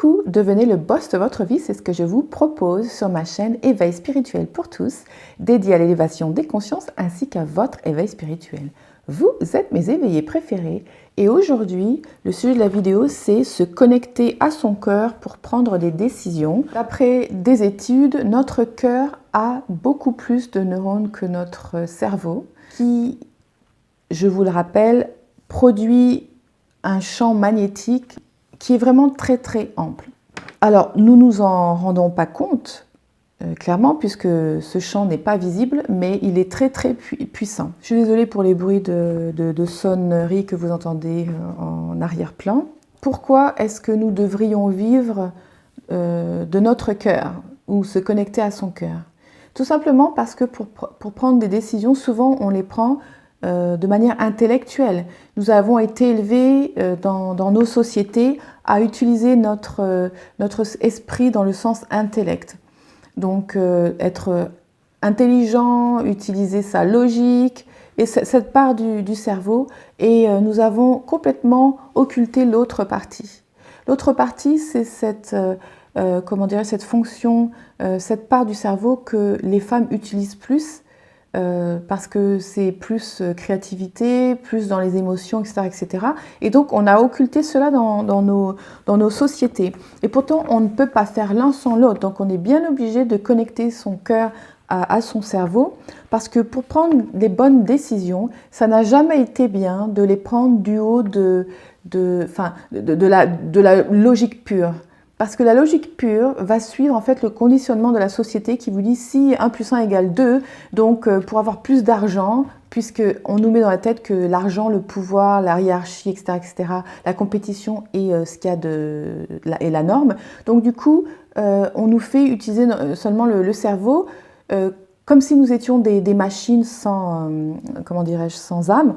Coucou, devenez le boss de votre vie, c'est ce que je vous propose sur ma chaîne Éveil spirituel pour tous, dédiée à l'élévation des consciences ainsi qu'à votre éveil spirituel. Vous êtes mes éveillés préférés et aujourd'hui, le sujet de la vidéo, c'est se connecter à son cœur pour prendre des décisions. D'après des études, notre cœur a beaucoup plus de neurones que notre cerveau qui, je vous le rappelle, produit un champ magnétique qui est vraiment très très ample. Alors, nous nous en rendons pas compte, clairement, puisque ce champ n'est pas visible, mais il est très très puissant. Je suis désolée pour les bruits de sonnerie que vous entendez en arrière-plan. Pourquoi est-ce que nous devrions vivre de notre cœur ou se connecter à son cœur? Tout simplement parce que pour prendre des décisions, souvent on les prend de manière intellectuelle. Nous avons été élevés dans nos sociétés à utiliser notre esprit dans le sens intellect. Donc être intelligent, utiliser sa logique, et cette part du cerveau, et nous avons complètement occulté l'autre partie. L'autre partie, c'est cette fonction, cette part du cerveau que les femmes utilisent plus, parce que c'est plus créativité, plus dans les émotions, etc., etc. Et donc, on a occulté cela dans nos sociétés. Et pourtant, on ne peut pas faire l'un sans l'autre. Donc, on est bien obligé de connecter son cœur à son cerveau, parce que pour prendre les bonnes décisions, ça n'a jamais été bien de les prendre du haut de la logique pure. Parce que la logique pure va suivre en fait le conditionnement de la société qui vous dit si 1 plus 1 égale 2, donc pour avoir plus d'argent, puisqu'on nous met dans la tête que l'argent, le pouvoir, la hiérarchie, etc., etc., la compétition est ce qu'il y a est la norme. Donc du coup, on nous fait utiliser seulement le cerveau comme si nous étions des machines sans, sans âme,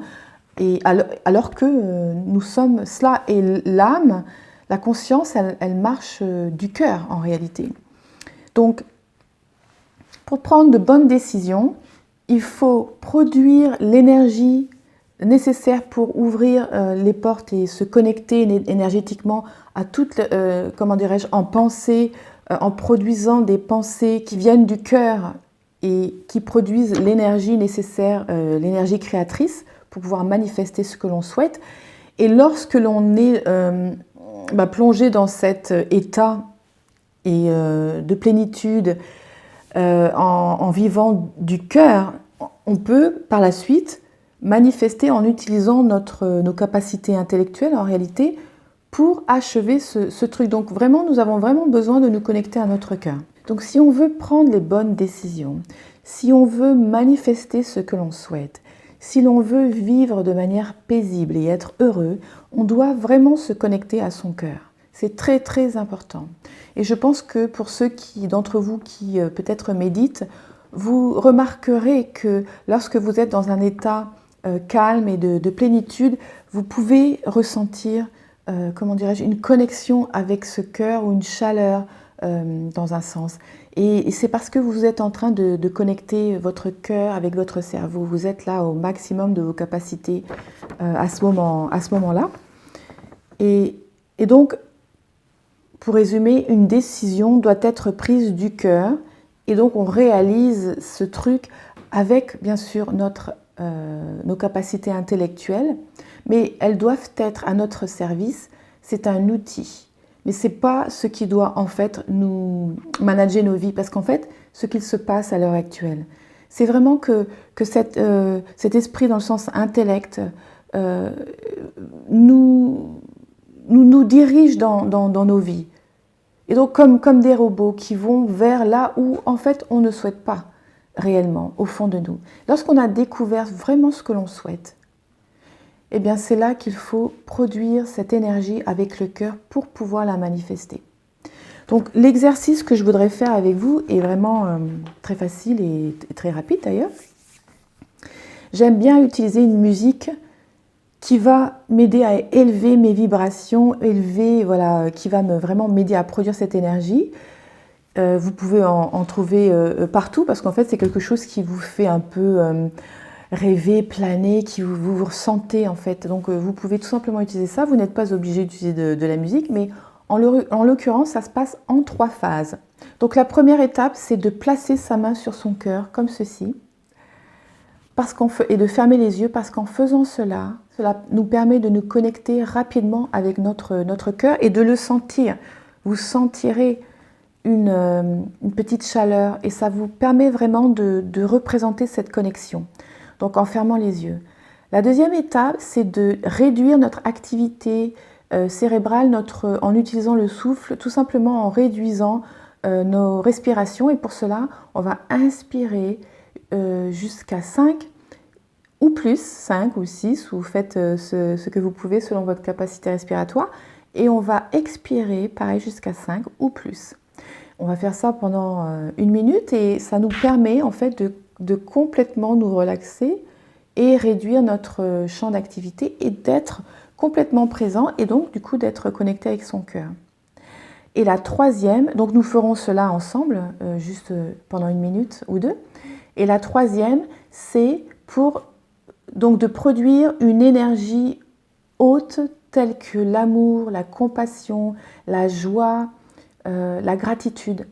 et alors que nous sommes cela. Et l'âme, la conscience, elle marche du cœur en réalité. Donc, pour prendre de bonnes décisions, il faut produire l'énergie nécessaire pour ouvrir les portes et se connecter énergétiquement à toutes, en pensée, en produisant des pensées qui viennent du cœur et qui produisent l'énergie nécessaire, l'énergie créatrice pour pouvoir manifester ce que l'on souhaite. Et lorsque l'on est plongé dans cet état et de plénitude en vivant du cœur, on peut par la suite manifester en utilisant nos capacités intellectuelles en réalité pour achever ce truc. Donc vraiment, nous avons vraiment besoin de nous connecter à notre cœur. Donc si on veut prendre les bonnes décisions, si on veut manifester ce que l'on souhaite, si l'on veut vivre de manière paisible et être heureux, on doit vraiment se connecter à son cœur. C'est très très important. Et je pense que pour ceux d'entre vous qui peut-être méditent, vous remarquerez que lorsque vous êtes dans un état calme et de plénitude, vous pouvez ressentir une connexion avec ce cœur ou une chaleur dans un sens. Et c'est parce que vous êtes en train de connecter votre cœur avec votre cerveau. Vous êtes là au maximum de vos capacités à ce moment-là. Et donc, pour résumer, une décision doit être prise du cœur. Et donc, on réalise ce truc avec, bien sûr, nos capacités intellectuelles. Mais elles doivent être à notre service. C'est un outil. Mais ce n'est pas ce qui doit en fait nous manager nos vies. Parce qu'en fait, ce qu'il se passe à l'heure actuelle, c'est vraiment que cet esprit dans le sens intellect nous dirige dans nos vies. Et donc comme des robots qui vont vers là où en fait on ne souhaite pas réellement, au fond de nous. Lorsqu'on a découvert vraiment ce que l'on souhaite, eh bien c'est là qu'il faut produire cette énergie avec le cœur pour pouvoir la manifester. Donc l'exercice que je voudrais faire avec vous est vraiment très facile et très rapide d'ailleurs. J'aime bien utiliser une musique qui va m'aider à élever mes vibrations, qui va vraiment m'aider à produire cette énergie. Vous pouvez en trouver partout parce qu'en fait c'est quelque chose qui vous fait un peu rêver, planer, qui vous ressentez en fait. Donc vous pouvez tout simplement utiliser ça. Vous n'êtes pas obligé d'utiliser de la musique, mais En l'occurrence, ça se passe en 3 phases. Donc la première étape, c'est de placer sa main sur son cœur, comme ceci, et de fermer les yeux, parce qu'en faisant cela, cela nous permet de nous connecter rapidement avec notre cœur et de le sentir. Vous sentirez une petite chaleur et ça vous permet vraiment de représenter cette connexion. Donc en fermant les yeux. La deuxième étape, c'est de réduire notre activité cérébrale en utilisant le souffle, tout simplement en réduisant nos respirations. Et pour cela, on va inspirer jusqu'à 5 ou plus, 5 ou 6, vous faites ce que vous pouvez selon votre capacité respiratoire. Et on va expirer, pareil, jusqu'à 5 ou plus. On va faire ça pendant 1 minute et ça nous permet en fait de complètement nous relaxer et réduire notre champ d'activité et d'être complètement présent et donc du coup d'être connecté avec son cœur. Et la troisième, donc nous ferons cela ensemble, juste pendant 1 minute ou 2. Et la troisième, c'est pour donc de produire une énergie haute telle que l'amour, la compassion, la joie, la gratitude.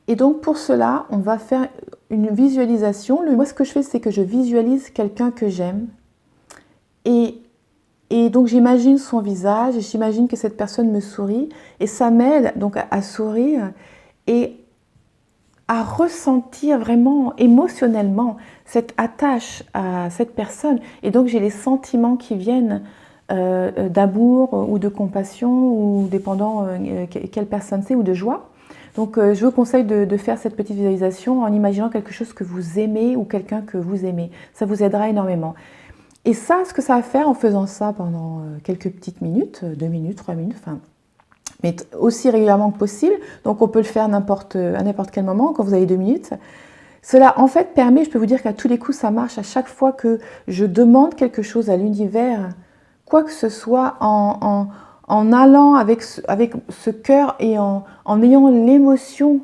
Et donc pour cela, on va faire une visualisation. Moi, ce que je fais, c'est que je visualise quelqu'un que j'aime. Et donc j'imagine son visage, et j'imagine que cette personne me sourit. Et ça m'aide donc à sourire et à ressentir vraiment émotionnellement cette attache à cette personne. Et donc j'ai les sentiments qui viennent d'amour ou de compassion, ou dépendant quelle personne c'est, ou de joie. Donc je vous conseille de faire cette petite visualisation en imaginant quelque chose que vous aimez ou quelqu'un que vous aimez. Ça vous aidera énormément. Et ça, ce que ça va faire en faisant ça pendant quelques petites minutes, 2 minutes, 3 minutes, enfin, mais aussi régulièrement que possible, donc on peut le faire à n'importe quel moment, quand vous avez 2 minutes. Cela en fait permet, je peux vous dire qu'à tous les coups ça marche, à chaque fois que je demande quelque chose à l'univers, quoi que ce soit, en allant avec ce cœur et en ayant l'émotion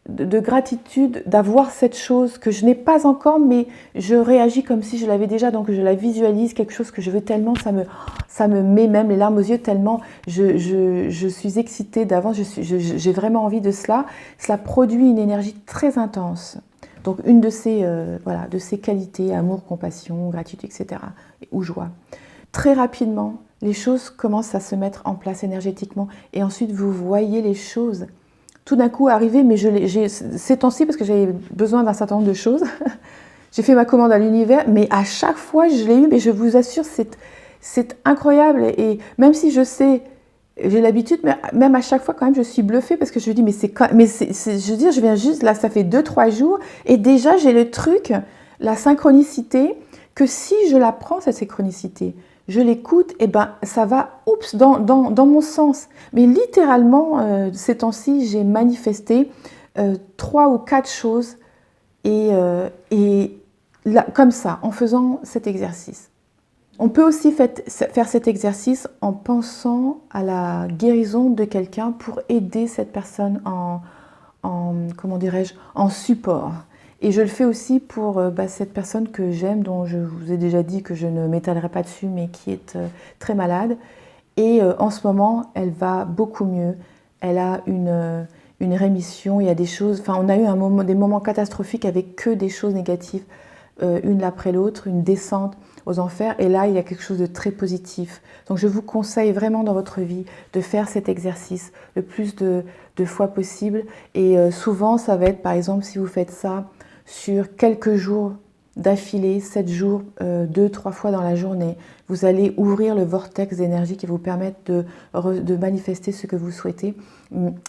de gratitude d'avoir cette chose que je n'ai pas encore, mais je réagis comme si je l'avais déjà, donc je la visualise, quelque chose que je veux tellement, ça me met même les larmes aux yeux tellement je suis excitée d'avance, j'ai vraiment envie de cela. Cela produit une énergie très intense. Donc une de ces qualités, amour, compassion, gratitude, etc. ou joie. Très rapidement, les choses commencent à se mettre en place énergétiquement et ensuite vous voyez les choses tout d'un coup arriver, mais ces temps-ci, parce que j'avais besoin d'un certain nombre de choses, j'ai fait ma commande à l'univers, mais à chaque fois je l'ai eu, mais je vous assure, c'est incroyable. Et même si je sais, j'ai l'habitude, mais même à chaque fois quand même je suis bluffée, parce que je me dis, je veux dire, je viens juste, là ça fait 2-3 jours, et déjà j'ai le truc, la synchronicité, que si je la prends, cette synchronicité, je l'écoute, et ben ça va dans mon sens. Mais littéralement, ces temps-ci, j'ai manifesté 3 ou 4 choses et là, comme ça, en faisant cet exercice. On peut aussi faire cet exercice en pensant à la guérison de quelqu'un pour aider cette personne comment dirais-je, en support. Et je le fais aussi pour cette personne que j'aime, dont je vous ai déjà dit que je ne m'étalerai pas dessus, mais qui est très malade. Et en ce moment, elle va beaucoup mieux. Elle a une rémission, il y a des choses... Enfin, on a eu des moments catastrophiques avec que des choses négatives, une après l'autre, une descente aux enfers. Et là, il y a quelque chose de très positif. Donc, je vous conseille vraiment dans votre vie de faire cet exercice le plus de fois possible. Et souvent, ça va être, par exemple, si vous faites ça sur quelques jours d'affilée, 7 jours, 2-3 fois dans la journée, vous allez ouvrir le vortex d'énergie qui vous permettre de manifester ce que vous souhaitez.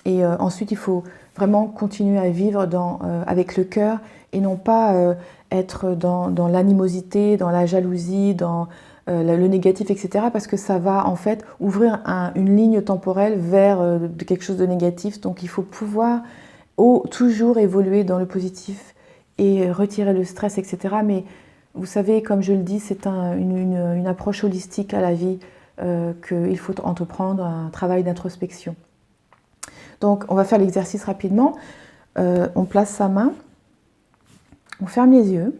Et ensuite, il faut vraiment continuer à vivre avec le cœur et non pas être dans l'animosité, dans la jalousie, dans le négatif, etc. Parce que ça va en fait ouvrir une ligne temporelle vers quelque chose de négatif. Donc il faut pouvoir toujours évoluer dans le positif et retirer le stress, etc. Mais vous savez, comme je le dis, c'est une approche holistique à la vie qu'il faut entreprendre, un travail d'introspection. Donc, on va faire l'exercice rapidement. On place sa main, on ferme les yeux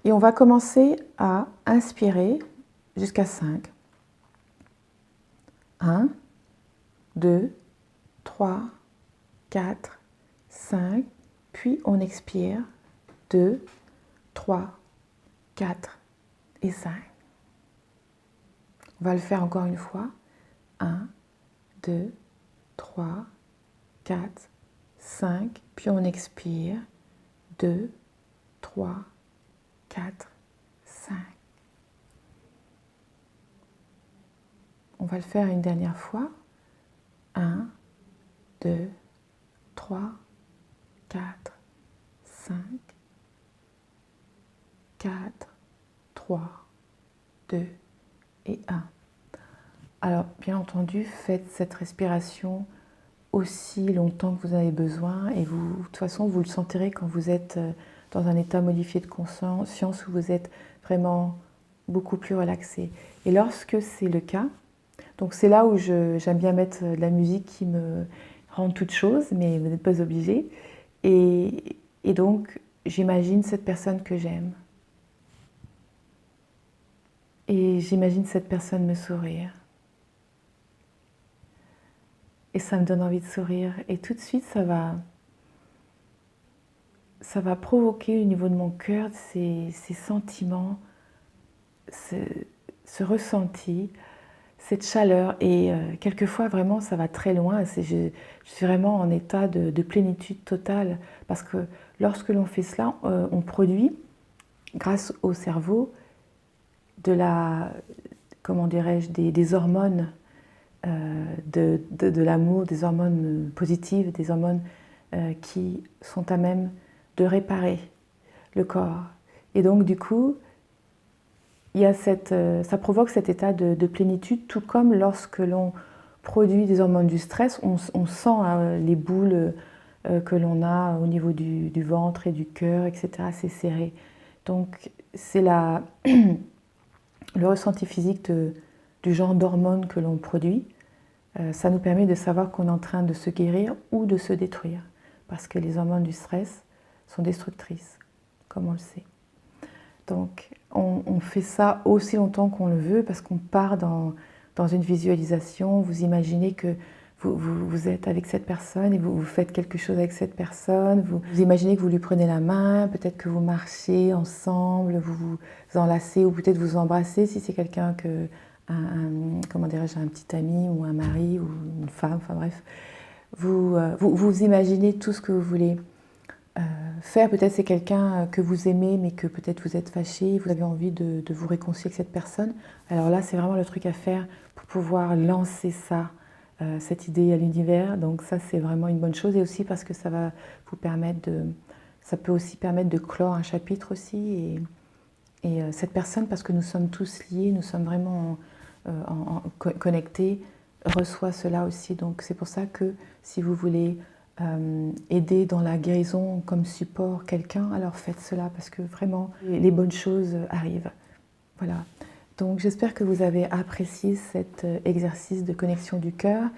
et on va commencer à inspirer jusqu'à 5. 1, 2, 3, 4, 5, puis on expire 2, 3, 4 et 5. On va le faire encore une fois. 1, 2, 3, 4, 5, puis on expire 2, 3, 4, 5. On va le faire une dernière fois. 1, 2, 3, 4, 5, 4, 3, 2 et 1. Alors, bien entendu, faites cette respiration aussi longtemps que vous avez besoin et vous, de toute façon, vous le sentirez quand vous êtes dans un état modifié de conscience où vous êtes vraiment beaucoup plus relaxé. Et lorsque c'est le cas, donc c'est là où j'aime bien mettre de la musique qui me rend toute chose, mais vous n'êtes pas obligé. Et donc, j'imagine cette personne que j'aime. Et j'imagine cette personne me sourire. Et ça me donne envie de sourire. Et tout de suite, ça va provoquer au niveau de mon cœur ces sentiments, ce ressenti, cette chaleur. Et quelquefois, vraiment, ça va très loin. Je suis vraiment en état de plénitude totale. Parce que lorsque l'on fait cela, on produit, grâce au cerveau, comment dirais-je, des hormones de l'amour, des hormones positives, des hormones qui sont à même de réparer le corps. Et donc, du coup, ça provoque cet état de plénitude, tout comme lorsque l'on produit des hormones du stress, on sent les boules que l'on a au niveau du ventre et du cœur, etc. C'est serré. Donc, c'est le ressenti physique du genre d'hormones que l'on produit. Ça nous permet de savoir qu'on est en train de se guérir ou de se détruire. Parce que les hormones du stress sont destructrices, comme on le sait. Donc, on fait ça aussi longtemps qu'on le veut parce qu'on part dans une visualisation. Vous imaginez que vous êtes avec cette personne et vous faites quelque chose avec cette personne. Vous imaginez que vous lui prenez la main, peut-être que vous marchez ensemble, vous vous enlacez ou peut-être vous embrassez si c'est quelqu'un comment dirais-je, un petit ami ou un mari ou une femme, enfin bref. Vous imaginez tout ce que vous voulez faire. Peut-être c'est quelqu'un que vous aimez mais que peut-être vous êtes fâché, vous avez envie de vous réconcilier avec cette personne. Alors là, c'est vraiment le truc à faire pour pouvoir lancer ça, cette idée à l'univers. Donc ça, c'est vraiment une bonne chose et aussi parce que ça va vous permettre ça peut aussi permettre de clore un chapitre aussi et cette personne, parce que nous sommes tous liés, nous sommes vraiment connectés, reçoit cela aussi. Donc c'est pour ça que si vous voulez aider dans la guérison comme support quelqu'un, alors faites cela parce que vraiment les bonnes choses arrivent. Voilà. Donc j'espère que vous avez apprécié cet exercice de connexion du cœur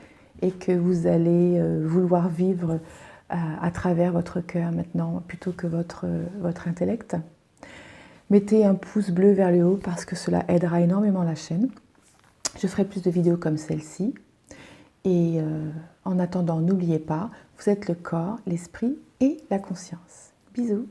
et que vous allez vouloir vivre à travers votre cœur maintenant plutôt que votre intellect. Mettez un pouce bleu vers le haut parce que cela aidera énormément la chaîne. Je ferai plus de vidéos comme celle-ci. Et en attendant, n'oubliez pas, vous êtes le corps, l'esprit et la conscience. Bisous!